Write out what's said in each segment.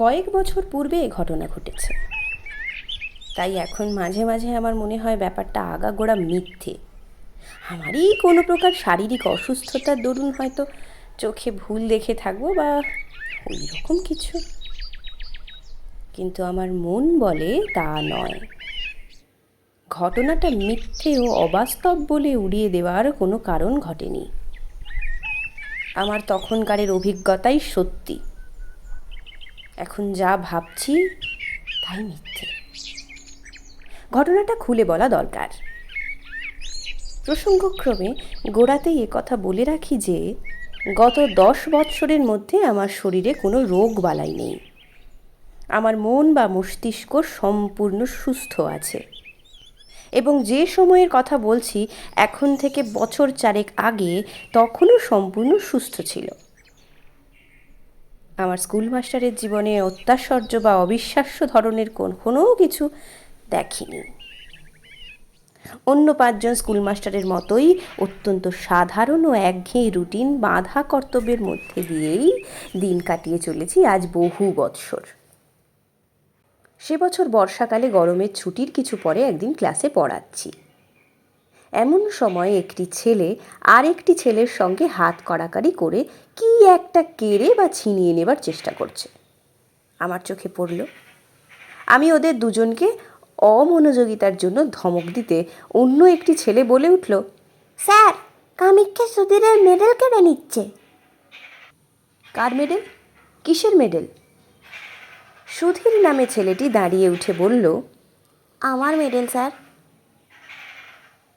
কয়েক বছর পূর্বে এ ঘটনা ঘটেছে, তাই এখন মাঝে মাঝে আমার মনে হয় ব্যাপারটা আগাগোড়া মিথ্যে। আমারই কোনো প্রকার শারীরিক অসুস্থতার দরুন হয়তো চোখে ভুল দেখে থাকবো বা ওই রকম কিছু, কিন্তু আমার মন বলে তা নয়। ঘটনাটা মিথ্যে ও অবাস্তব বলে উড়িয়ে দেওয়ার কোনো কারণ ঘটেনি। আমার তখনকারের অভিজ্ঞতাই সত্যি। এখন যা ভাবছি তাই মিথ্যে। ঘটনাটা খুলে বলা দরকার। প্রসঙ্গক্রমে গোড়াতেই কথা বলে রাখি যে গত 10 বৎসরের মধ্যে আমার শরীরে কোনো রোগ বালাই নেই। আমার মন বা মস্তিষ্ক সম্পূর্ণ সুস্থ আছে, এবং যে সময়ের কথা বলছি এখন থেকে বছর 4 আগে তখনও সম্পূর্ণ সুস্থ ছিল। আমার স্কুল মাস্টারের জীবনে অত্যাশ্চর্য বা অবিশ্বাস্য ধরনের কোনো কিছু দেখিনি। অন্য 5 জন স্কুল মাস্টারের মতোই অত্যন্ত সাধারণ ও একঘেয়ে রুটিন বাঁধা কর্তব্যের মধ্যে দিয়েই দিন কাটিয়ে চলেছি আজ বহু বৎসর। সে বছর বর্ষাকালে গরমের ছুটির কিছু পরে একদিন ক্লাসে পড়াচ্ছি। এমন সময় একটি ছেলে আরেকটি ছেলের সঙ্গে হাত কড়াকাড়ি করে কি একটা কেড়ে বা ছিনিয়ে নেবার চেষ্টা করছে। আমার চোখে পড়ল। আমি ওদের দুজনকে অমনোযোগিতার জন্য ধমক দিতে অন্য একটি ছেলে বলে উঠল, স্যার, কামিক্ষে সুধীরের মেডেল কেড়ে নিচ্ছে। কার মেডেল? কিসের মেডেল? সুধীর নামে ছেলেটি দাঁড়িয়ে উঠে বলল, আমার মেডেল স্যার।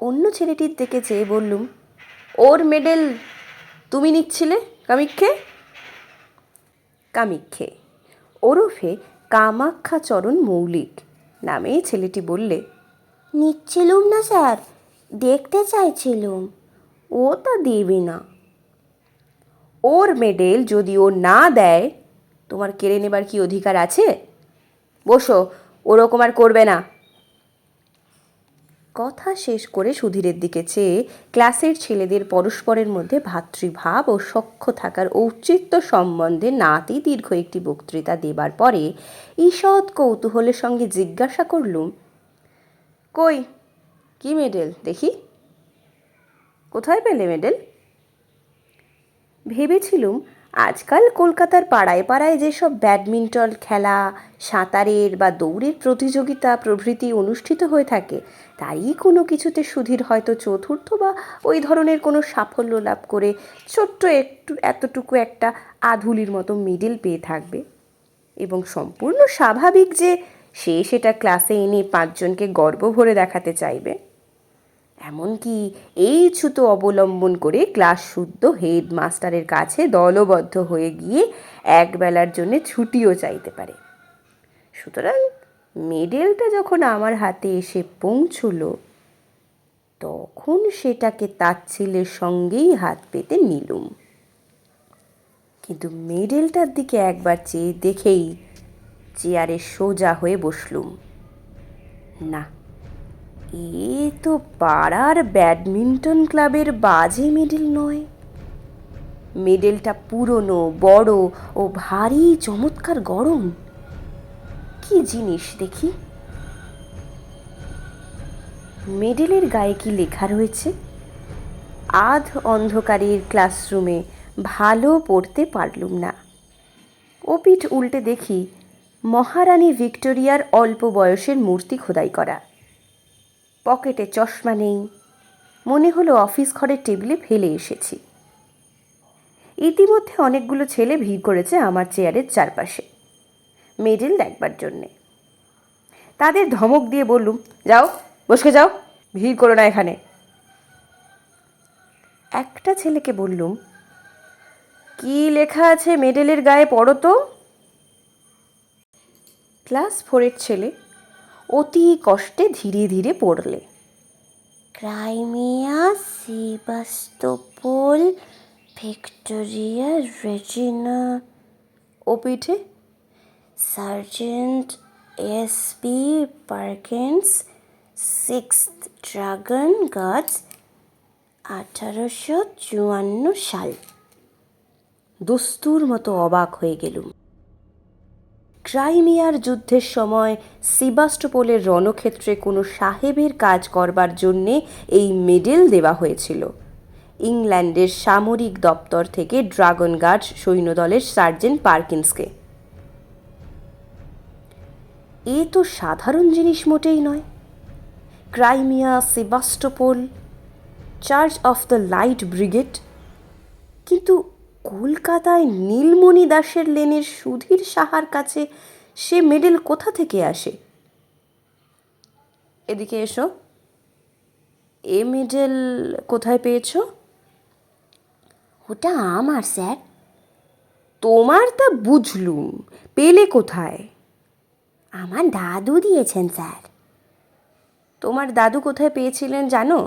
অন্য ছেলেটির দিকে চেয়ে বললুম, ওর মেডেল তুমি নিচ্ছিলে কামিক্ষে? কামিক্ষে ওরফে কামাক্ষাচরণ মৌলিক নামে ছেলেটি বললে, নিচ্ছিলুম না স্যার, দেখতে চাইছিলুম, ও তা দেবে না। ওর মেডেল যদি ও না দেয় তোমার কেড়ে নেবার কি অধিকার আছে? বসো, ওরকম আর করবে না। কথা শেষ করে সুধীরের দিকে চেয়ে ক্লাসের ছেলেদের পরস্পরের মধ্যে ভ্রাতৃভাব ও সখ্য থাকার ঔচিত্য সম্বন্ধে নাতি দীর্ঘ একটি বক্তৃতা দেবার পরে ঈষৎ কৌতূহলের সঙ্গে জিজ্ঞাসা করলুম, কই, কি মেডেল দেখি? কোথায় পেলে মেডেল? ভেবেছিলুম আজকাল কলকাতার পাড়ায় পাড়ায় যেসব ব্যাডমিন্টন খেলা, সাঁতারের বা দৌড়ের প্রতিযোগিতা প্রভৃতি অনুষ্ঠিত হয়ে থাকে তারই কোনো কিছুতে সুধীর হয়তো চতুর্থ বা ওই ধরনের কোনো সাফল্য লাভ করে ছোট্ট এতটুকু একটা আধুলির মতো মেডেল পেয়ে থাকবে, এবং সম্পূর্ণ স্বাভাবিক যে সে সেটা ক্লাসে এনে 5 জনকে গর্ব ভরে দেখাতে চাইবে। এমনকি এই ছুতো অবলম্বন করে ক্লাস শুদ্ধ হেডমাস্টারের কাছে দলবদ্ধ হয়ে গিয়ে একবেলার জন্য ছুটিও চাইতে পারে। সুতরাং মেডেলটা যখন আমার হাতে এসে পৌঁছল তখন সেটাকে তাচ্ছিল্যের সঙ্গেই হাত পেতে নিলুম, কিন্তু মেডেলটার দিকে একবার চেয়ে দেখেই চেয়ারে সোজা হয়ে বসলুম। না, এ তো পাড়ার ব্যাডমিন্টন ক্লাবের বাজে মেডেল নয়। মেডেলটা পুরনো, বড় ও ভারী চমৎকার গড়ন। কি জিনিস দেখি? মেডেলের গায়ে কি লেখা রয়েছে? আধ অন্ধকারের ক্লাসরুমে ভালো পড়তে পারলুম না। ও পিঠ উল্টে দেখি মহারানী ভিক্টোরিয়ার অল্প বয়সের মূর্তি খোদাই করা। পকেটে চশমা নেই, মনে হলো অফিস ঘরের টেবিলে ফেলে এসেছি। ইতিমধ্যে অনেকগুলো ছেলে ভিড় করেছে আমার চেয়ারের চারপাশে মেডেল দেখবার জন্যে। তাদের ধমক দিয়ে বললুম, যাও, বসে যাও, ভিড় করো না এখানে। একটা ছেলেকে বললুম, কি লেখা আছে মেডেলের গায়ে পড়ো তো। ক্লাস 4-এর ছেলে অতি কষ্টে ধীরে ধীরে পড়লে, ক্রাইমিয়া, সেবাস্তোপোল, ভিক্টোরিয়া, রেজিনা। ও পিঠে sergeant S B. Perkins, 6th dragon guards, 1854 সাল। দস্তুর মতো অবাক হয়ে গেলুম। ক্রাইমিয়ার যুদ্ধের সময় সেবাস্টোপোলের রণক্ষেত্রে কোনো সাহেবের কাজ করবার জন্যে এই মেডেল দেওয়া হয়েছিল ইংল্যান্ডের সামরিক দপ্তর থেকে ড্রাগন গার্ড সৈন্যদলের সার্জেন্ট পার্কিন্সকে। এ তো সাধারণ জিনিস মোটেই নয়। Crimea, Sebastopol, charge of the light brigade, কিন্তু কলকাতায় নীলমণি দাসের লেনের সুধীর সাহার কাছে সে মেডেল কোথা থেকে আসে? এদিকে এসো, এ মেডেল কোথায় পেয়েছো? ওটা আমার স্যার। তোমার তা বুঝলুম, পেলে কোথায়? আমার দাদু দিয়েছেন স্যার। তোমার দাদু কোথায় পেয়েছিলেন জানো?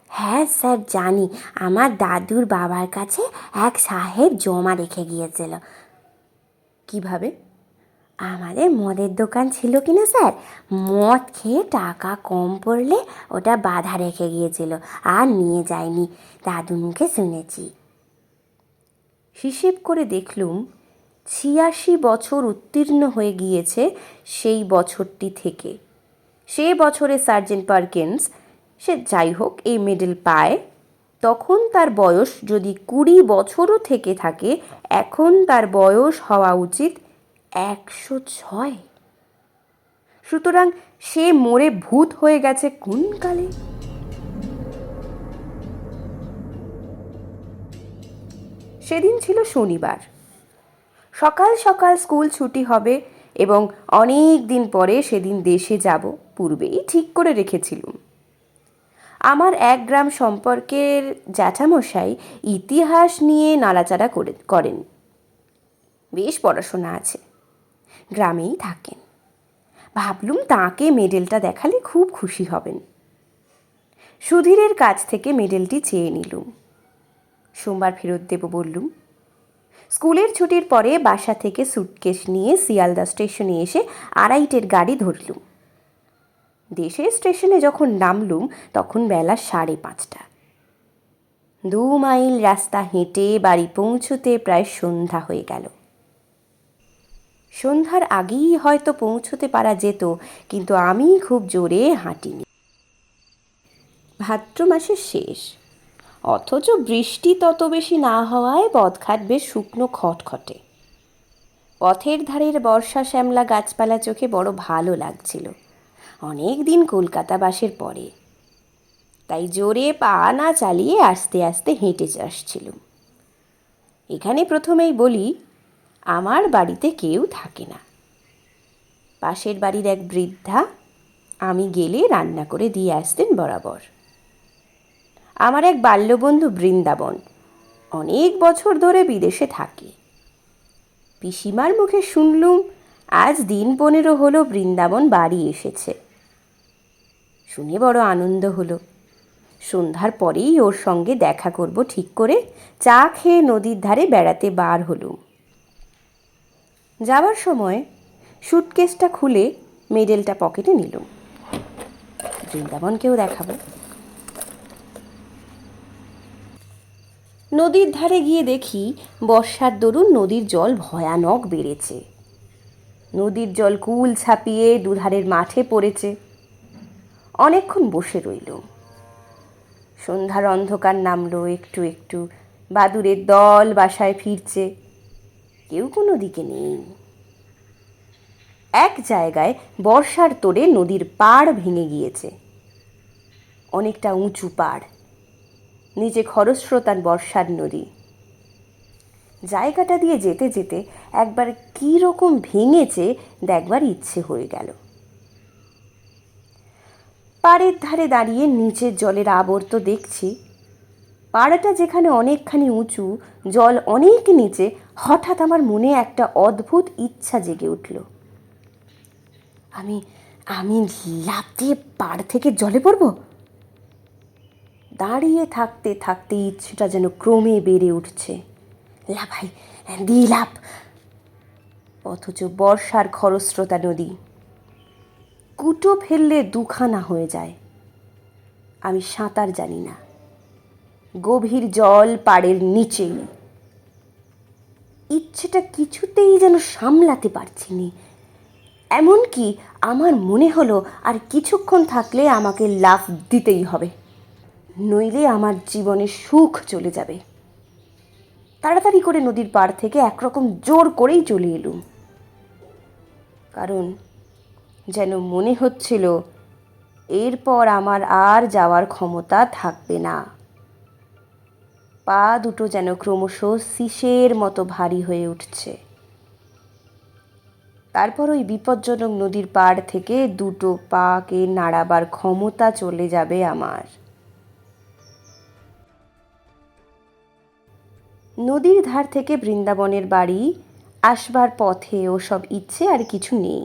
হ্যাঁ স্যার জানি, আমার দাদুর বাবার কাছে এক সাহেব জমা রেখে গিয়েছিল। কিভাবে? আমাদের মদের দোকান ছিল কিনা স্যার, মদ খেয়ে টাকা কম পড়লে ওটা বাঁধা রেখে গিয়েছিল, আর নিয়ে যায়নি, দাদুর মুখে শুনেছি। হিসেব করে দেখলুম ৮৬ বছর উত্তীর্ণ হয়ে গিয়েছে সেই বছরটি থেকে। সে বছরে সার্জেন্ট পার্কিন্স, সে যাই হোক, এই মেডেল পায়। তখন তার বয়স যদি ২০ বছরও থেকে থাকে, এখন তার বয়স হওয়া উচিত ১০৬। সুতরাং সে মরে ভূত হয়ে গেছে কোন কালে? সেদিন ছিল শনিবার। সকাল সকাল স্কুল ছুটি হবে এবং অনেক দিন পরে সেদিন দেশে যাব পূর্বেই ঠিক করে রেখেছিলুম। আমার এক গ্রাম সম্পর্কের জ্যাঠামশাই ইতিহাস নিয়ে নাড়াচাড়া করেন, বেশ পড়াশোনা আছে, গ্রামেই থাকেন। ভাবলুম তাঁকে মেডেলটা দেখালে খুব খুশি হবেন। সুধীরের কাছ থেকে মেডেলটি চেয়ে নিলুম। সোমবার ফেরত দেব বললুম। স্কুলের ছুটির পরে বাসা থেকে সুটকেস নিয়ে শিয়ালদা স্টেশনে এসে ২:৩০ গাড়ি ধরলুম। দেশের স্টেশনে যখন নামলুম তখন বেলা ৫:৩০। ২ মাইল রাস্তা হেঁটে বাড়ি পৌঁছতে প্রায় সন্ধ্যা হয়ে গেল। সন্ধ্যার আগেই হয়তো পৌঁছতে পারা যেত, কিন্তু আমি খুব জোরে হাঁটিনি। ভাদ্র মাসের শেষ, অথচ বৃষ্টি তত বেশি না হওয়ায় পথঘাট বেশ শুকনো খটখটে। পথের ধারের বর্ষা শ্যামলা গাছপালা চোখে বড় ভালো লাগছিল, অনেক দিন কলকাতা বাসের পরে। তাই জোরে পা না চালিয়ে আস্তে আস্তে হেঁটে আসছিলুম। এখানে প্রথমেই বলি, আমার বাড়িতে কেউ থাকে না। পাশের বাড়ির এক বৃদ্ধা আমি গেলে রান্না করে দিয়ে আসতেন বরাবর। আমার এক বাল্যবন্ধু বৃন্দাবন, অনেক বছর ধরে বিদেশে থাকে। পিসিমার মুখে শুনলুম আজ দিন ১৫ হলো বৃন্দাবন বাড়ি এসেছে। শুনে বড় আনন্দ হলো। সন্ধ্যার পরেই ওর সঙ্গে দেখা করব ঠিক করে চা খেয়ে নদীর ধারে বেড়াতে বার হলুম। যাবার সময় সুটকেসটা খুলে মেডেলটা পকেটে নিলুম, বৃন্দাবনকেও দেখাবো। নদীর ধারে গিয়ে দেখি বর্ষার দরুন নদীর জল ভয়ানক বেড়েছে। নদীর জল কুল ছাপিয়ে দুধারের মাঠে পড়েছে। অনেকক্ষণ বসে রইলুম। সন্ধ্যার অন্ধকার নামলো একটু একটু, বাদুড়ের দল বাসায় ফিরছে, কেউ কোনো দিকে নেই। এক জায়গায় বর্ষার তোড়ে নদীর পাড় ভেঙে গিয়েছে, অনেকটা উঁচু পাড়, নিচে খরস্রোতার বর্ষার নদী। জায়গাটা দিয়ে যেতে যেতে একবার কী রকম ভেঙেছে দেখবার ইচ্ছে হয়ে গেল। পাড়ের ধারে দাঁড়িয়ে নিচের জলের আবর্ত দেখছি। পাড়াটা যেখানে অনেকখানি উঁচু, জল অনেক নিচে, হঠাৎ আমার মনে একটা অদ্ভুত ইচ্ছা জেগে উঠল। আমি আমি লাফ দিয়ে পাড় থেকে জলে পড়ব। দাঁড়িয়ে থাকতে থাকতে ইচ্ছেটা যেন ক্রমে বেড়ে উঠছে। লাফাই, দিই লাফ। অথচ বর্ষার খরস্রোতা নদী, কুটো ফেললে দুখানা হয়ে যায়। আমি সাঁতার জানি না, গভীর জল পাড়ের নিচেই। ইচ্ছেটা কিছুতেই যেন সামলাতে পারছি নি। এমনকি আমার মনে হলো আর কিছুক্ষণ থাকলে আমাকে লাফ দিতেই হবে, নইলে আমার জীবনের সুখ চলে যাবে। তাড়াতাড়ি করে নদীর পাড় থেকে একরকম জোর করেই চলে এলুম, কারণ যেন মনে হচ্ছিল এরপর আমার আর যাওয়ার ক্ষমতা থাকবে না। পা দুটো যেন ক্রমশ শিসের মতো ভারী হয়ে উঠছে। তারপর ওই বিপজ্জনক নদীর পাড় থেকে দুটো পাকে নাড়াবার ক্ষমতা চলে যাবে আমার। নদীর ধার থেকে বৃন্দাবনের বাড়ি আসবার পথে ওসব ইচ্ছে আর কিছু নেই।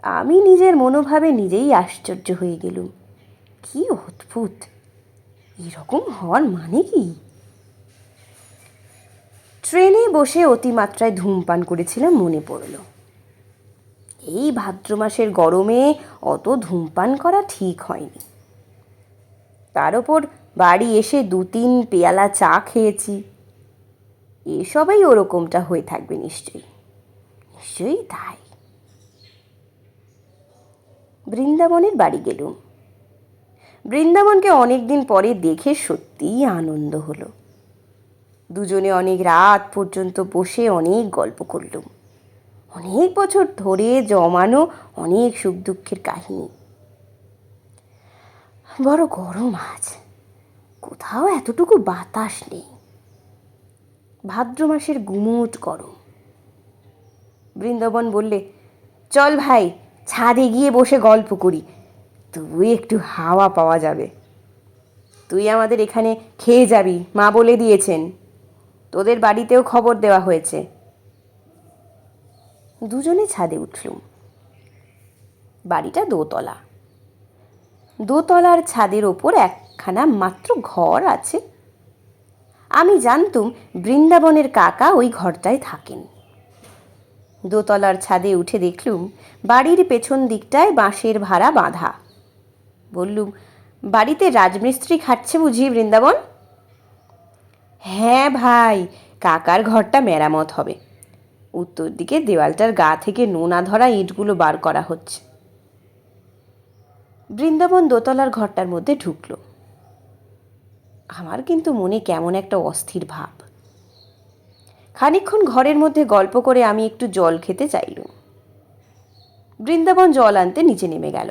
আমি নিজের মনোভাবে নিজেই আশ্চর্য হয়ে গেলুম। কি অদ্ভুত! এরকম হওয়ার মানে কি? ট্রেনে বসে অতিমাত্রায় ধূমপান করেছিলাম মনে পড়ল। এই ভাদ্র মাসের গরমে অত ধূমপান করা ঠিক হয়নি। তার ওপর বাড়ি এসে 2-3 পেয়ালা চা খেয়েছি। এসবেই ওরকমটা হয়ে থাকবে নিশ্চয়ই। নিশ্চয়ই তাই। বৃন্দাবনের বাড়ি গেলুম। বৃন্দাবনকে অনেকদিন পরে দেখে সত্যিই আনন্দ হলো। দুজনে অনেক রাত পর্যন্ত বসে অনেক গল্প করলুম। অনেক বছর ধরে জমানো অনেক সুখ দুঃখের কাহিনী। বড় গরম আজ, কোথাও এতটুকু বাতাস নেই। ভাদ্র মাসের গুমোট গরম। বৃন্দাবন বললে, চল ভাই, ছাদে গিয়ে বসে গল্প করি, তুই একটু হাওয়া পাওয়া যাবে। তুই আমাদের এখানে খেয়ে যাবি, মা বলে দিয়েছেন। তোদের বাড়িতেও খবর দেওয়া হয়েছে। দুজনে ছাদে উঠলুম। বাড়িটা দোতলা। দোতলার ছাদের ওপর একখানা মাত্র ঘর আছে। আমি জানতুম বৃন্দাবনের কাকা ওই ঘরটায় থাকেন। দোতলার ছাদে উঠে দেখলুম বাড়ির পেছন দিকটায় বাঁশের ভাড়া বাঁধা। বললুম, বাড়িতে রাজমিস্ত্রি খাটছে বুঝি বৃন্দাবন? হ্যাঁ ভাই, কাকার ঘরটা মেরামত হবে। উত্তর দিকে দেওয়ালটার গা থেকে নোনা ধরা ইঁটগুলো বার করা হচ্ছে। বৃন্দাবন দোতলার ঘরটার মধ্যে ঢুকল। আমার কিন্তু মনে কেমন একটা অস্থির ভাব। খানিকক্ষণ ঘরের মধ্যে গল্প করে আমি একটু জল খেতে চাইলুম। বৃন্দাবন জল আনতে নিচে নেমে গেল।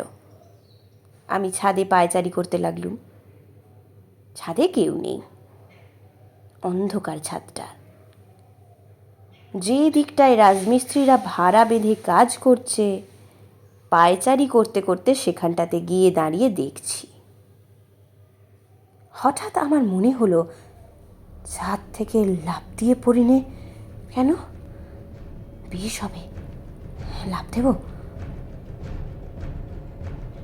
আমি ছাদে পায়চারি করতে লাগলুম। ছাদে কেউ নেই। অন্ধকার ছাদটা। যে দিকটায় রাজমিস্ত্রিরা ভাড়া বেঁধে কাজ করছে, পায়চারি করতে করতে সেখানটাতে গিয়ে দাঁড়িয়ে দেখছি। হঠাৎ আমার মনে হলো, ছাদ থেকে লাফ দিয়ে পড়িনে কেন? বেশ হবে, লাফ দেব।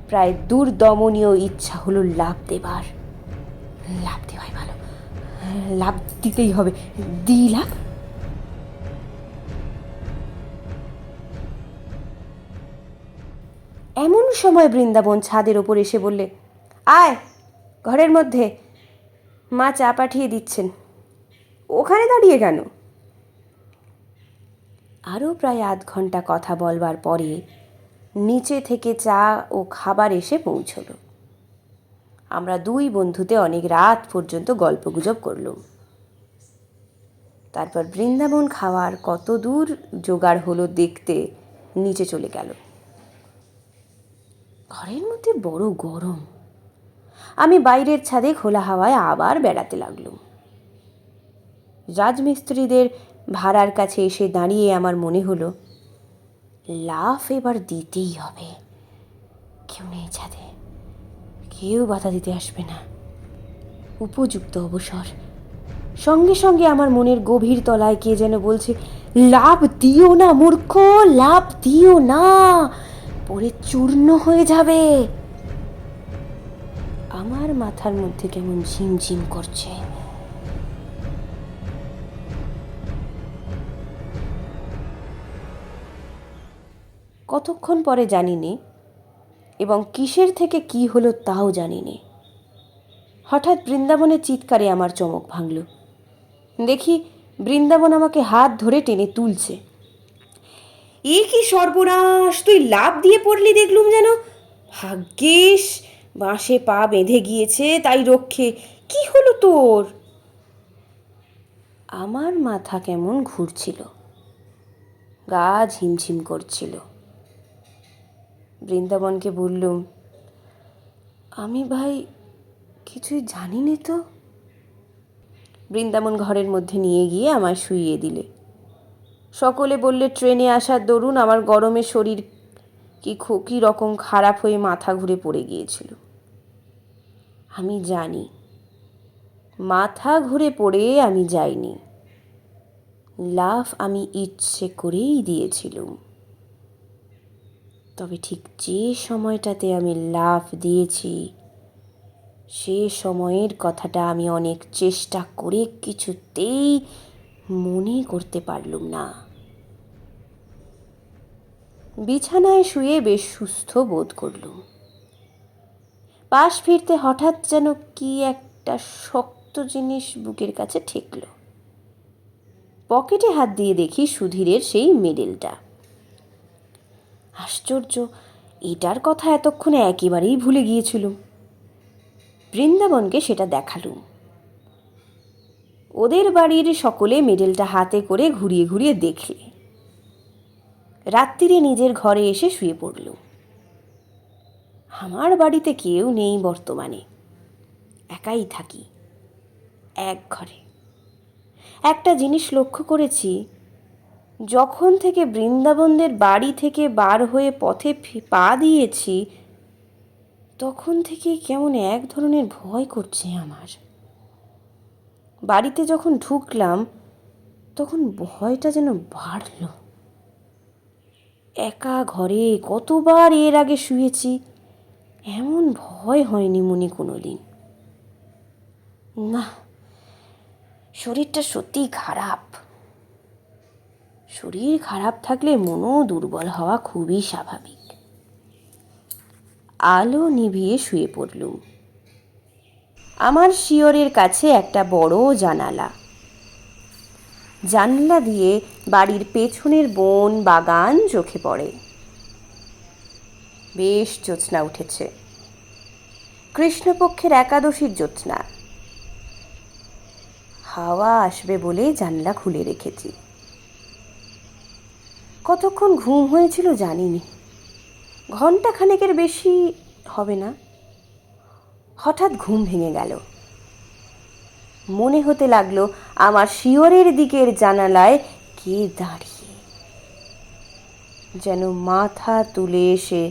প্রায় দুর্দমনীয় ইচ্ছা হলো লাফ দেবার। লাফ দেওয়াই ভালো, লাফ দিতেই হবে। দিই লাফ। এমন সময় বৃন্দাবন ছাদের ওপর এসে বললে, আয় ঘরের মধ্যে, মা চা পাঠিয়ে দিচ্ছেন। ওখানে দাঁড়িয়ে কেন? আরও প্রায় আধ ঘন্টা কথা বলবার পরে নিচে থেকে চা ও খাবার এসে পৌঁছল। আমরা দুই বন্ধুতে অনেক রাত পর্যন্ত গল্পগুজব করলুম। তারপর বৃন্দাবন খাওয়ার কত দূর জোগাড় হলো দেখতে নিচে চলে গেল। ঘরের মধ্যে বড় গরম। আমি বাইরের ছাদে খোলা হাওয়ায় আবার বেড়াতে লাগলুম। রাজমিস্ত্রিদের ভাড়ার কাছে এসে দাঁড়িয়ে আমার মনে হলো, লাফ এবার দিতেই হবে। কেউ নেই ছাদে, কেউ বাধা দিতে আসবে না। উপযুক্ত অবসর। সঙ্গে সঙ্গে আমার মনের গভীর তলায় কে যেন বলছে, লাভ দিও না মূর্খ, লাভ দিও না, পরে চূর্ণ হয়ে যাবে। আমার মাথার মধ্যে কেমন ঝিমঝিম করছে। কতক্ষণ পরে জানিনে, এবং কিসের থেকে কি হলো তাও জানিনে। হঠাৎ বৃন্দাবনের চিৎকারে আমার চমক ভাঙল। দেখি বৃন্দাবন আমাকে হাত ধরে টেনে তুলছে। এ কি সর্বনাশ, তুই লাফ দিয়ে পড়লি দেখলুম যেন। ভাগ্যিস বাঁশে পা বেঁধে গিয়েছে, তাই রক্ষে। কি হলো তোর? আমার মাথা কেমন ঘুরছিল, গা ঝিমঝিম করছিল। বৃন্দাবনকে বললুম, আমি ভাই কিছুই জানি নে তো। বৃন্দাবন ঘরের মধ্যে নিয়ে গিয়ে আমায় শুইয়ে দিলে। সকলে বললে ট্রেনে আসার দরুন আমার গরমে শরীর কি রকম খারাপ হয়ে মাথা ঘুরে পড়ে গিয়েছিল। আমি জানি মাথা ঘুরে পড়ে আমি যাইনি, লাফ আমি ইচ্ছে করেই দিয়েছিলুম। তবে ঠিক যে সময়টাতে আমি লাফ দিয়েছি সে সময়ের কথাটা আমি অনেক চেষ্টা করে কিছুতেই মনে করতে পারলুম না। বিছানায় শুয়ে বেশ সুস্থ বোধ করলুম। পাশ ফিরতে হঠাৎ যেন কি একটা শক্ত জিনিস বুকের কাছে ঠেকল। পকেটে হাত দিয়ে দেখি সুধীরের সেই মেডেলটা। আশ্চর্য, এটার কথা এতক্ষণে একেবারেই ভুলে গিয়েছিলুম। বৃন্দাবনকে সেটা দেখালুম। ওদের বাড়ির সকলে মেডেলটা হাতে করে ঘুরিয়ে ঘুরিয়ে দেখলে। রাত্রিরে নিজের ঘরে এসে শুয়ে পড়লুম। আমার বাড়িতে কেউ নেই বর্তমানে, একাই থাকি এক ঘরে। একটা জিনিস লক্ষ্য করেছি, যখন থেকে বৃন্দাবনদের বাড়ি থেকে বার হয়ে পথে পা দিয়েছি তখন থেকে কেমন এক ধরনের ভয় করছে আমার। বাড়িতে যখন ঢুকলাম তখন ভয়টা যেন বাড়ল। একা ঘরে কতবার এর আগে শুয়েছি, এমন ভয় হয়নি মনে কোনো দিন। না, শরীরটা সত্যিই খারাপ। শরীর খারাপ থাকলে মনও দুর্বল হওয়া খুবই স্বাভাবিক। আলো নিভিয়ে শুয়ে পড়লুম। আমার শিয়রের কাছে একটা বড় জানালা। জানলা দিয়ে বাড়ির পেছনের বন বাগান চোখে পড়ে। বেশ জ্যোৎস্না উঠেছে, কৃষ্ণপক্ষের একাদশীর জ্যোৎস্না। হাওয়া আসবে বলে জানলা খুলে রেখেছি। কতক্ষণ ঘুম হয়েছিল জানিনি, ঘন্টা খানেকের বেশি হবে না। হঠাৎ ঘুম ভেঙে গেল। মনে হতে লাগলো আমার শিয়রের দিকের জানালায় কে দাঁড়িয়ে, যেন মাথা তুলে এসে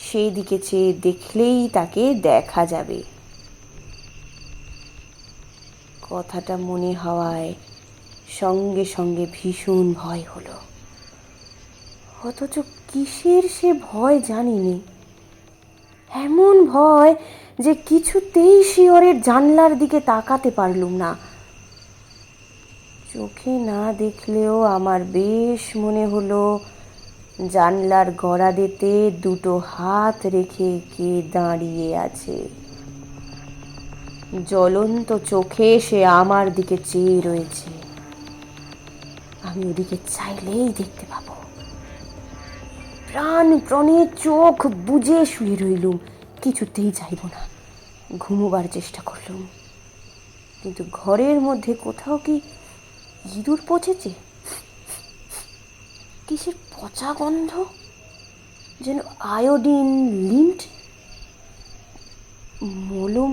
সেই দিকে চেয়ে দেখলেই তাকে দেখা যাবে। কথাটা মনে হওয়ায় সঙ্গে সঙ্গে ভীষণ ভয় হলো। অথচ কিসের সে ভয় জানিনি, এমন ভয় যে কিছুতেই শিয়রের জানলার দিকে তাকাতে পারলুম না। চোখে না দেখলেও আমার বেশ মনে হলো জানলার গড়াদেতে দুটো হাত রেখে কে দাঁড়িয়ে আছে। জ্বলন্ত চোখে সে আমার দিকে চেয়ে রয়েছে। আমি ওদিকে চাইলেই দেখতে পাবো। প্রাণে চোখ বুজে শুয়ে রইলুম, কিছুতেই চাইব না। ঘুমোবার চেষ্টা করলুম, কিন্তু ঘরের মধ্যে কোথাও কি ইঁদুর পচেছে? কিসের পচা গন্ধ, যেন আয়োডিন, লিন্ট, মলম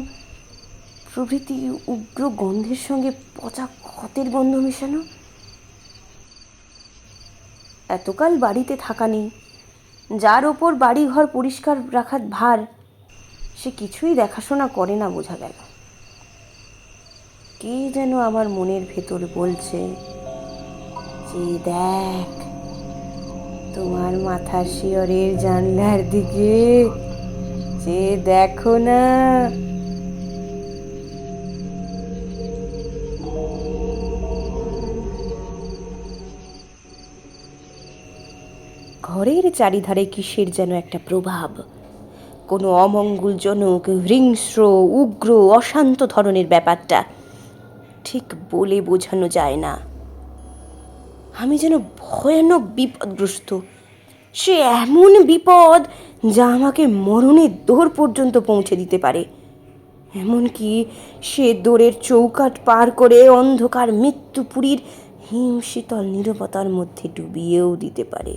প্রভৃতি উগ্র গন্ধের সঙ্গে পচা ক্ষতের গন্ধ মেশানো। এতকাল বাড়িতে থাকা নেই, যার ওপর বাড়িঘর পরিষ্কার রাখার ভার, সে কিছুই দেখাশোনা করে না বোঝা গেল। কে যেন আমার মনের ভেতর বলছে যে দেখ তোমার মাথার শিয়রের জানলার দিকে, যে দেখো না। ঘরের চারিধারে কিসের যেন একটা প্রভাব, কোনো অমঙ্গলজনক, হিংস্র, উগ্র, অশান্ত ধরনের ব্যাপারটা, ঠিক বলে বোঝানো যায় না। আমি যেন ভয়ানক বিপদগ্রস্ত। সে এমন বিপদ যা আমাকে মরণের দোর পর্যন্ত পৌঁছে দিতে পারে। এমনকি সে দোরের চৌকাঠ পার করে অন্ধকার মৃত্যুপুরীর হিমশীতল নীরবতার মধ্যে ডুবিয়েও দিতে পারে।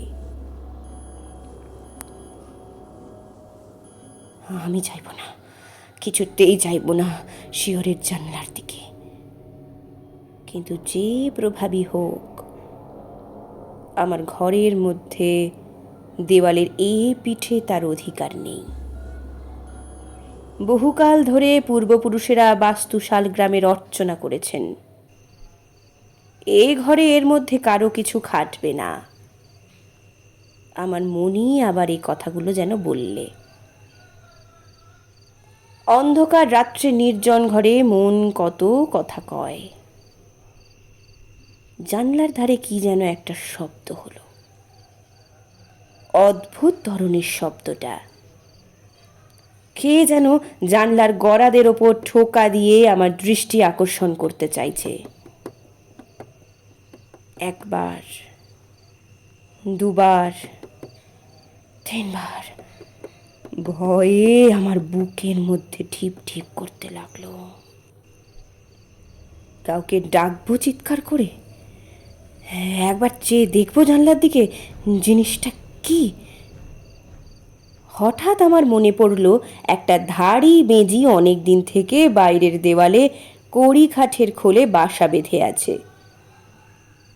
আমি চাইব না, কিছুতেই চাইব না শিয়রের জানলার দিকে। কিন্তু যে প্রভাবী হোক, আমার ঘরের মধ্যে দেওয়ালের এ পিঠে তার অধিকার নেই। বহুকাল ধরে পূর্বপুরুষেরা বাস্তুশাল গ্রামের অর্চনা করেছেন। এ ঘরে এর মধ্যে কারো কিছু খাটবে না। আমার মনই আবার এই কথাগুলো যেন বললে। অন্ধকার রাত্রে নির্জন ঘরে মন কত কথা কয়। জানলার ধারে কি যেন একটা শব্দ হলো, অদ্ভুত ধরনের শব্দটা। কে যেন জানলার গরাদের ওপর ঠোকা দিয়ে আমার দৃষ্টি আকর্ষণ করতে চাইছে। একবার, দুবার, তিনবার ভয়ে আমার বুকের মধ্যে ঢিপ ঢিপ করতে লাগলো। কাউকে ডাকবো চিৎকার করে? একবার চেয়ে দেখবো জানলার দিকে, জিনিসটা কি? হঠাৎ আমার মনে পড়ল একটা ধাড়ি বেজি অনেক দিন থেকে বাইরের দেওয়ালে কড়ি কাঠের খোলে বাসা বেঁধে আছে।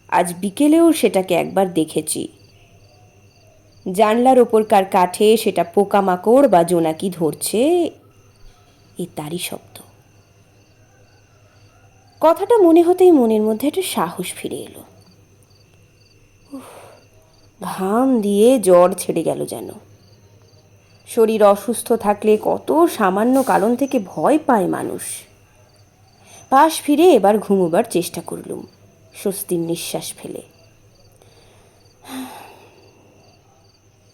আজ বিকেলেও সেটাকে একবার দেখেছি। জানলার ওপরকার কাঠে সেটা পোকামাকড় বা জোনাকি ধরছে, এ তারই শব্দ। কথাটা মনে হতেই মনের মধ্যে একটা সাহস ফিরে এলো। ঘাম দিয়ে জ্বর ছেড়ে গেল যেন। শরীর অসুস্থ থাকলে কত সামান্য কারণ থেকে ভয় পায় মানুষ। পাশ ফিরে এবার ঘুমোবার চেষ্টা করলুম, স্বস্তির নিঃশ্বাস ফেলে।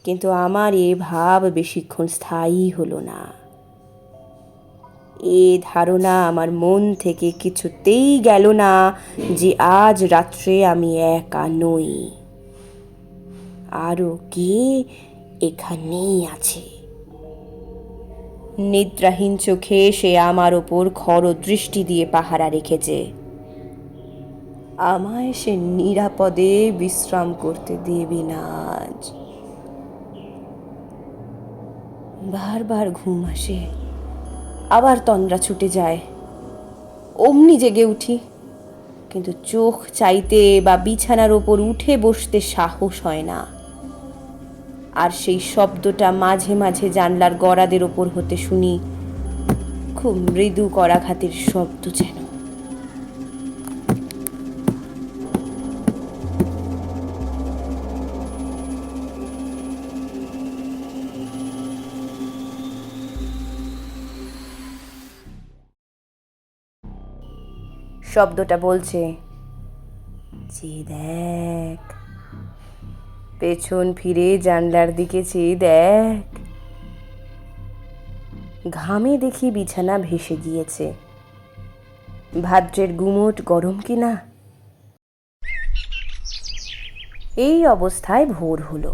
কিন্তু আমার এ ভাব বেশিক্ষণ স্থায়ী হলো না। এ ধারণা আমার মন থেকে কিছুতেই গেল না যে আজ রাত্রে আমি একা নই, আরও কে এখানেই আছে। নিদ্রাহীন চোখে সে আমার ওপর খর দৃষ্টি দিয়ে পাহারা রেখেছে। আমায় সে নিরাপদে বিশ্রাম করতে দেবে না আজ। বারবার ঘুম আসে, আবার তন্দ্রা ছুটে যায়। অমনি জেগে উঠি, কিন্তু চোখ চাইতে বা বিছানার ওপর উঠে বসতে সাহস হয় না। আর সেই শব্দটা মাঝে মাঝে জানলার গরাদের ওপর হতে শুনি, খুব মৃদু করাঘাতের শব্দ যেন। শব্দটা বলছে, চেয়ে দেখ, পেছন ফিরে জানলার দিকে চেয়ে দেখ। ঘামে দেখি বিছানা ভেসে গিয়েছে। ভাদ্রের গুমোট গরম কিনা। এই অবস্থায় ভোর হলো।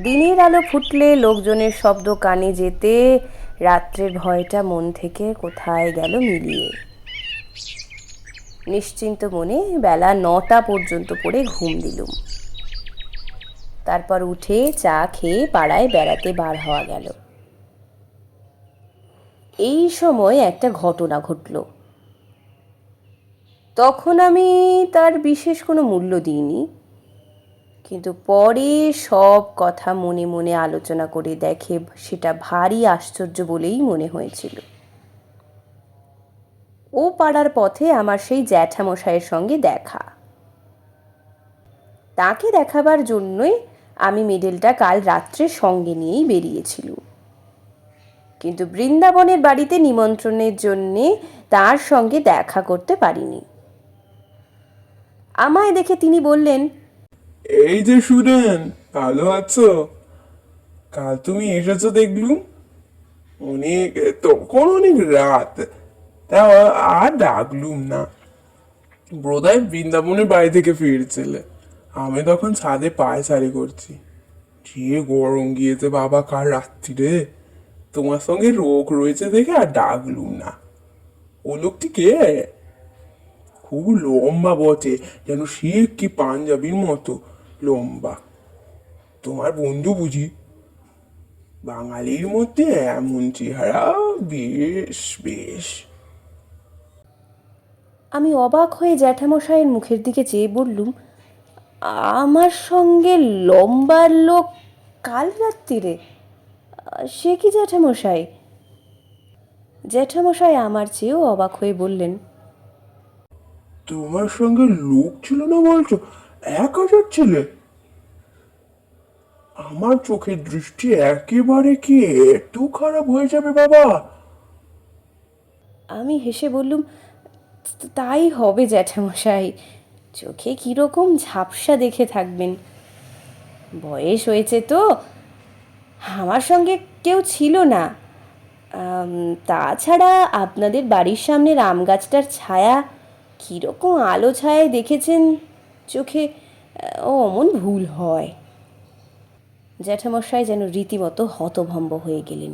দিনের আলো ফুটলে লোকজনের শব্দ কানে যেতে রাত্রের ভয়টা মন থেকে কোথায় গেল মিলিয়ে। নিশ্চিন্ত মনে বেলা 9টা পর্যন্ত পড়ে ঘুম দিলুম। তারপর উঠে চা খেয়ে পাড়ায় বেড়াতে বার হওয়া গেল। এই সময় একটা ঘটনা ঘটল। তখন আমি তার বিশেষ কোনো মূল্য দিইনি, কিন্তু পরে সব কথা মনে মনে আলোচনা করে দেখে সেটা ভারী আশ্চর্য বলেই মনে হয়েছিল। ও পাড়ার পথে আমার সেই জ্যাঠামশাইয়ের সঙ্গে দেখা। তাকে দেখাবার জন্যই আমি মেডেলটা কাল রাত্রে সঙ্গে নিয়েই বেরিয়েছিল। কিন্তু বৃন্দাবনের বাড়িতে নিমন্ত্রণের জন্যে তার সঙ্গে দেখা করতে পারিনি। আমায় দেখে তিনি বললেন, এই যে সুরেন, ভালো আছো? কাল তুমি এসেছো দেখলুম, তখন অনেক রাত, তা আর ডাকলুম না। বোধহয় বৃন্দাবনের বাড়ি থেকে ফিরছিলে। আমি তখন ছাদে পায়চারি করছি। যে গরম গিয়েছে বাবা কাল রাত্রিরে। তোমার সঙ্গে রোগ রয়েছে দেখে আর ডাকলুম না। ও লোকটি কে? খুব লম্বা বটে, যেন শিখ কি পাঞ্জাবির মতো লম্বা। তোমার বন্ধু বুঝি? বাঙালির মধ্যে এমন চেহারা, বেশ বেশ। আমি অবাক হয়ে জ্যাঠামশাইয়ের মুখের দিকে চেয়ে বললুম, আমার সঙ্গে লম্বা লোক কাল রাত্রিরে? সে কি জ্যাঠামশাই? জ্যাঠামশাই আমার চেয়েও অবাক হয়ে বললেন, তোমার সঙ্গে লোক ছিল না বলছো? 1000 ছেলে? আমার চোখের দৃষ্টি একেবারে কি এত খারাপ হয়ে যাবে বাবা? আমি হেসে বললুম, তাই হবে জ্যাঠামশাই। চোখে কীরকম ঝাপসা দেখে থাকবেন, বয়স হয়েছে তো। আমার সঙ্গে কেউ ছিল না। তাছাড়া আপনাদের বাড়ির সামনের আম গাছটার ছায়া কীরকম আলো ছায়ায় দেখেছেন চোখে, ও অমন ভুল হয়। জ্যাঠামশাই যেন রীতিমতো হতভম্ব হয়ে গেলেন।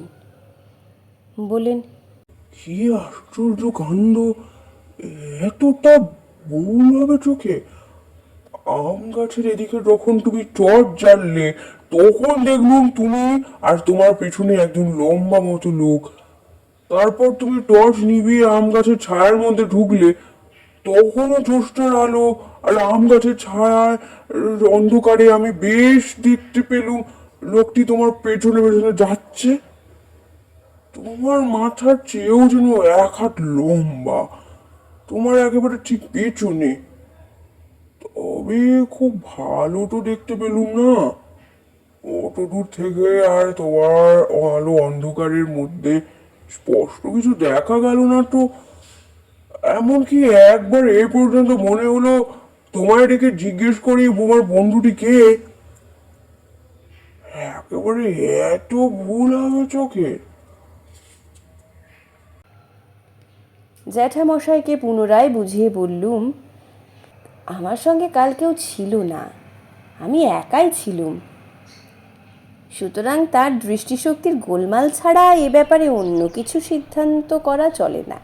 বললেন, কি আশ্চর্য কাণ্ড! এতটা ভুল হবে চোখে? আম গাছের এদিকে যখন তুমি টর্চ জ্বাললে, তখন দেখলুম তুমি আর তোমার পেছনে একজন লম্বা মতো লোক। তারপর তুমি টর্চ নিভিয়ে আম গাছের ছায়ার মধ্যে ঢুকলে, তখনও জ্যোৎস্নার আলো আর আম গাছের ছায়ায় অন্ধকারে আমি বেশ দেখতে পেলুম লোকটি তোমার পেছনে পেছনে যাচ্ছে। তোমার মাথার চেয়েও যেন 1 হাত লম্বা, তোমার একেবারে ঠিক পেছনে। তবে খুব ভালো তো দেখতে পেলুম না। অত দূর থেকে আর তোমার আলো অন্ধকারের মধ্যে স্পষ্ট কিছু দেখা গেল না তো। এমনকি একবার এ পর্যন্ত মনে হলো তোমায় ডেকে জিজ্ঞেস করি তোমার বন্ধুটি কে। একেবারে এত ভুল হবে চোখে? জ্যাঠামশাইকে পুনরায় বুঝিয়ে বললুম, আমার সঙ্গে কাল কেউ ছিল না, আমি একাই ছিলুম। সুতরাং তার দৃষ্টিশক্তির গোলমাল ছাড়া এ ব্যাপারে অন্য কিছু সিদ্ধান্ত করা চলে না।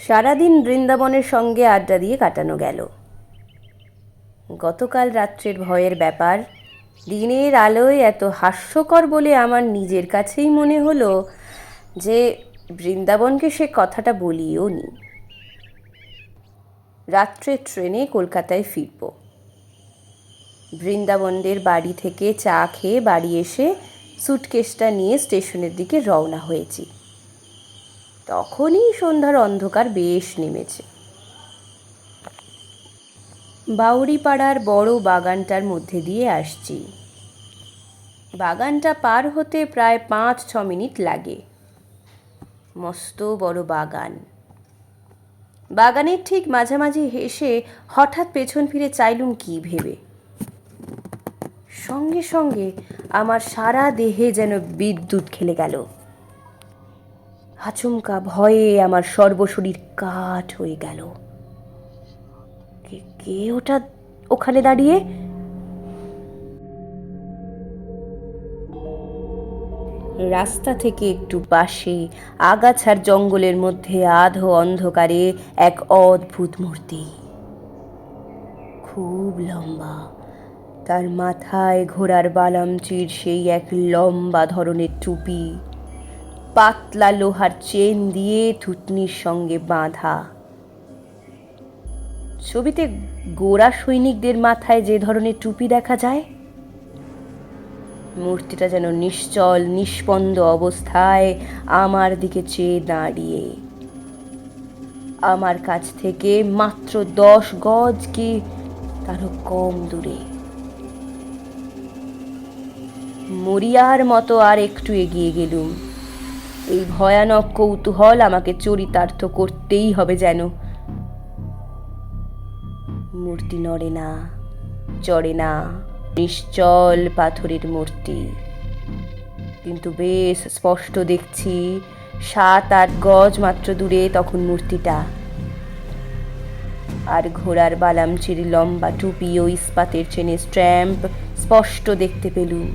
সারাদিন বৃন্দাবনের সঙ্গে আড্ডা দিয়ে কাটানো গেল। গতকাল রাত্রের ভয়ের ব্যাপার দিনের আলোয় এত হাস্যকর বলে আমার নিজের কাছেই মনে হলো যে বৃন্দাবনকে সে কথাটা বলিও নি। রাত্রে ট্রেনে কলকাতায় ফিরব। বৃন্দাবনদের বাড়ি থেকে চা খেয়ে বাড়ি এসে সুটকেসটা নিয়ে স্টেশনের দিকে রওনা হয়েছি। তখনই সন্ধ্যার অন্ধকার বেশ নেমেছে। বাউরিপাড়ার বড় বাগানটার মধ্যে দিয়ে আসছি। বাগানটা পার হতে প্রায় 5-6 মিনিট লাগে। মস্ত বড় বাগান। বাগানের ঠিক মাঝামাঝি এসে হঠাৎ পেছন ফিরে চাইলুম কি ভেবে। সঙ্গে সঙ্গে আমার সারা দেহে যেন বিদ্যুৎ খেলে গেল। আচমকা ভয়ে আমার সর্বশরীর কাঠ হয়ে গেল। কে ওটা ওখানে দাঁড়িয়ে? রাস্তা থেকে একটু পাশে আগাছার জঙ্গলের মধ্যে আধো অন্ধকারে এক অদ্ভুত মূর্তি, খুব লম্বা। তার মাথায় ঘোড়ার বালামচির সেই এক লম্বা ধরনের টুপি, পাতলা লোহার চেন দিয়ে থুতনির সঙ্গে বাঁধা। ছবিতে গোরা সৈনিকদের মাথায় যে ধরনের টুপি দেখা যায়, মূর্তিটা যেন নিশ্চল নিস্পন্দ অবস্থায় আমার দিকে চেয়ে দাঁড়িয়ে। আমার কাছ থেকে মাত্র 10 গজ কি তারও কম দূরে। মরিয়ার মতো আর একটু এগিয়ে গেলুম। এই ভয়ানক কৌতূহল আমাকে চরিতার্থ করতেই হবে যেন। মূর্তি নড়ে না, চড়ে না, নিশ্চল পাথরের মূর্তি। কিন্তু বেশ স্পষ্ট দেখছি 7-8 গজ মাত্র দূরে তখন মূর্তিটা। আর ঘোড়ার বালামচির লম্বা টুপি ও ইস্পাতের চেনে স্ট্র্যাম্প স্পষ্ট দেখতে পেলুম।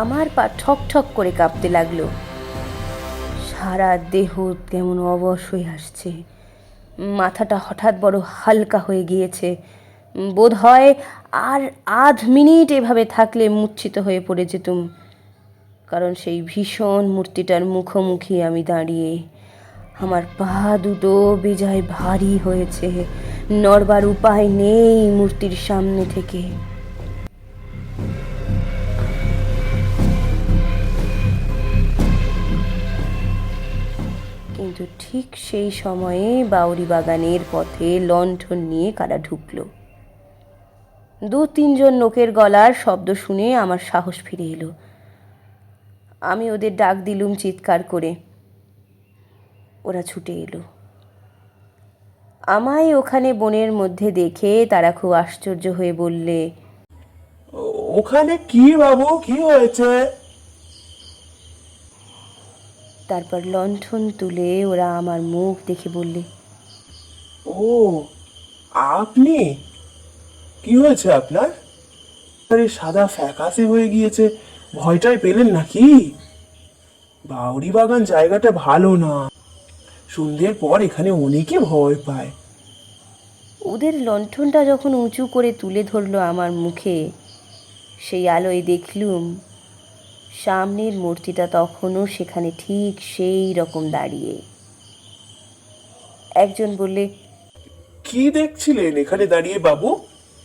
আমার পা ঠক ঠক করে কাঁপতে লাগলো, সারা দেহ কেমন অবশ হয়ে আসছে, মাথাটা হঠাৎ বড় হালকা হয়ে গিয়েছে। বোধ হয় আর আধ মিনিট এভাবে থাকলে মূর্ছিত হয়ে পড়ে যেতুম, কারণ সেই ভীষণ মূর্তিটার মুখোমুখি আমি দাঁড়িয়ে। আমার পা দুটো বেজায় ভারী হয়েছে, নড়বার উপায় নেই মূর্তির সামনে থেকে। কিন্তু ঠিক সেই সময়ে বাউরি বাগানের পথে লণ্ঠন নিয়ে কারা ঢুকলো। 2-3 জন লোকের গলার শব্দ শুনে আমার সাহস ফিরে এলো। আমি ওদের ডাক দিলুম চিৎকার করে। ওরা ছুটে এলো। আমায় ওখানে বনের মধ্যে দেখে তারা খুব আশ্চর্য হয়ে বললে, ওখানে কি বাবু, কি হয়েছে? তারপর লণ্ঠন তুলে ওরা আমার মুখ দেখে বললে, ও আপনি, কি হয়েছে আপনার? আরে সাদা ফ্যাকাশে হয়ে গিয়েছে, ভয়টাই পেলেন নাকি? বাউরি বাগান জায়গাটা ভালো না, সন্ধ্যের পর এখানে অনেকে ভয় পায়। ওদের লণ্ঠনটা যখন উঁচু করে তুলে ধরলো আমার মুখে, সেই আলোয় দেখলুম সামনের মূর্তিটা তখনও সেখানে ঠিক সেই রকম দাঁড়িয়ে। একজন বললে, কি দেখছিলেন এখানে দাঁড়িয়ে বাবু?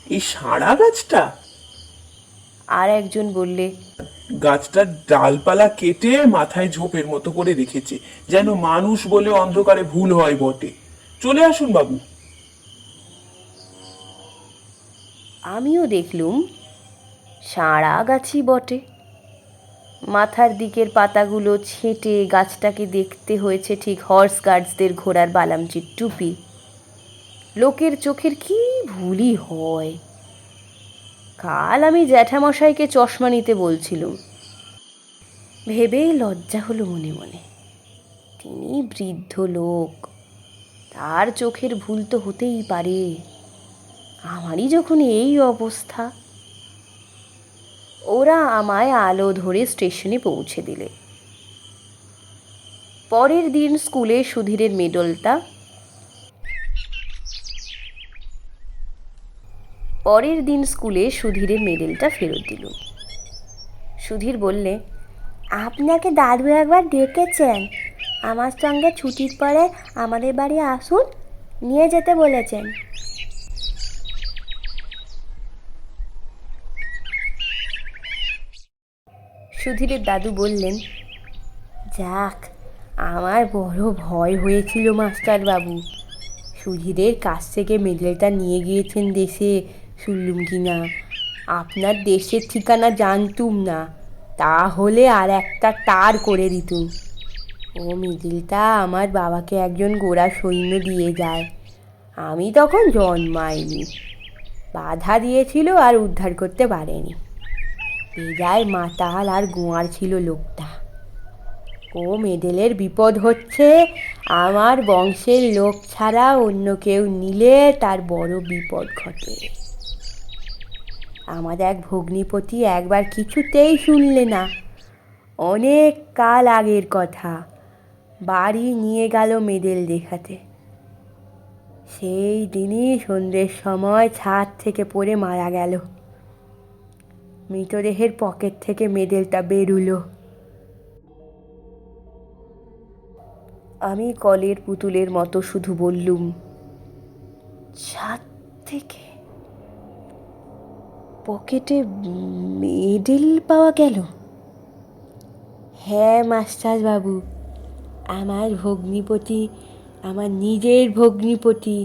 এই সাড়া গাছটা? আর একজন বললে, গাছটার ডালপালা কেটে মাথায় ঝোপের মতো করে রেখেছে, যেন মানুষ বলে অন্ধকারে ভুল হয় বটে। চলে আসুন বাবু। আমিও দেখলুম সাড়া গাছই বটে। মাথার দিকের পাতাগুলো ছেঁটে গাছটাকে দেখতে হয়েছে ঠিক হর্স গার্ডসদের ঘোড়ার বালামচির টুপি। লোকের চোখের কি ভুলই হয়। কাল আমি জ্যাঠামশাইকে চশমা নিতে বলছিলুম, ভেবেই লজ্জা হলো মনে মনে। তিনি বৃদ্ধ লোক, তার চোখের ভুল তো হতেই পারে। আমারই যখন এই অবস্থা। ওরা আমায় আলো ধরে স্টেশনে পৌঁছে দিলে। পরের দিন স্কুলে সুধীরের মেডেলটা ফেরত দিল। সুধীর বললে, আপনাকে দাদু একবার ডেকেছেন, আমার সঙ্গে ছুটির পরে আমাদের বাড়ি আসুন, নিয়ে যেতে বলেছেন। সুধীরের দাদু বললেন, যাক, আমার বড় ভয় হয়েছিল মাস্টারবাবু। সুধীরের কাছ থেকে মেডেলটা নিয়ে গিয়েছেন দেশে, শুনলুম কি না। আপনার দেশের ঠিকানা জানতুম না, তাহলে আর একটা তার করে দিতুম। ও মেডেলটা আমার বাবাকে একজন গোরা সৈন্য দিয়ে যায়। আমি তখন জন্মাইনি, বাধা দিয়েছিল আর উদ্ধার করতে পারেনি। বেজায় মাতাল আর গোয়ার ছিল লোকটা। ও মেডেলের বিপদ হচ্ছে, আমার বংশের লোক ছাড়া অন্য কেউ নিলে তার বড় বিপদ ঘটে। আমার এক ভগ্নিপতি একবার কিছুতেই শুনলে না। অনেক কাল আগের কথা, বাড়ি নিয়ে গেল মেডেল দেখাতে। সেই দিনই সন্ধ্যের সময় ছাদ থেকে পড়ে মারা গেল। মৃতদেহের পকেট থেকে মেডেলটা বেরুলো। আমি কলের পুতুলের মতো শুধু বললুম, ছাদ থেকে পকেটে মেডেল পাওয়া গেল? হ্যাঁ মাস্টারবাবু, আমার ভগ্নিপতি, আমার নিজের ভগ্নিপতি,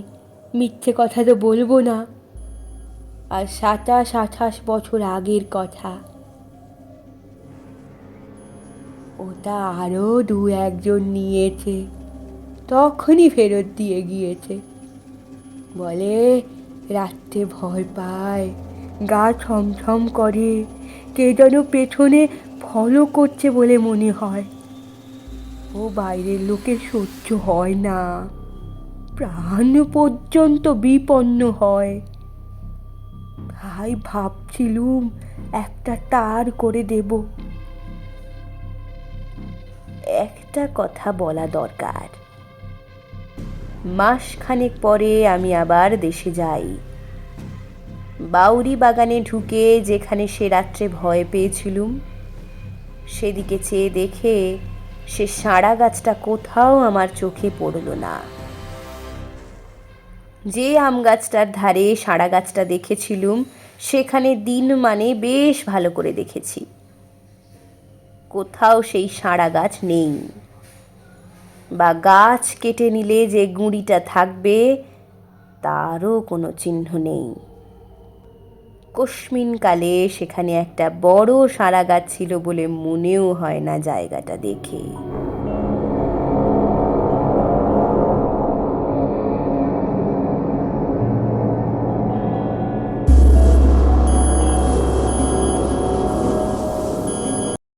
মিথ্যে কথা তো বলবো না। আর 27-28 বছর আগের কথা। ওটা আরও 2-1 জন নিয়েছে, তখনই ফেরত দিয়ে গিয়েছে। বলে রাত্রে ভয় পায়, গা ছমছম করে, কে যেন পেছনে ফলো করছে বলে মনে হয়। ও বাইরের লোকের সহ্য হয় না। প্রাণ পর্যন্ত বিপন্ন হয়। তাই ভাবছিলুম একটা তার করে দেব। একটা কথা বলা দরকার। মাসখানেক পরে আমি আবার দেশে যাই। বাউরি বাগানে ঢুকে যেখানে সে রাত্রে ভয় পেয়েছিলুম, সেদিকে চেয়ে দেখে সে সাড়া গাছটা কোথাও আমার চোখে পড়ল না। যে আম গাছটার ধারে সাড়া গাছটা দেখেছিলুম, সেখানে দিন মানে বেশ ভালো করে দেখেছি, কোথাও সেই সাড়া গাছ নেই, বা গাছ কেটে নিলে যে গুঁড়িটা থাকবে তারও কোনো চিহ্ন নেই। কস্মিনকালে সেখানে একটা বড় সাড়া গাছ ছিল বলে মনেও হয় না জায়গাটা দেখে।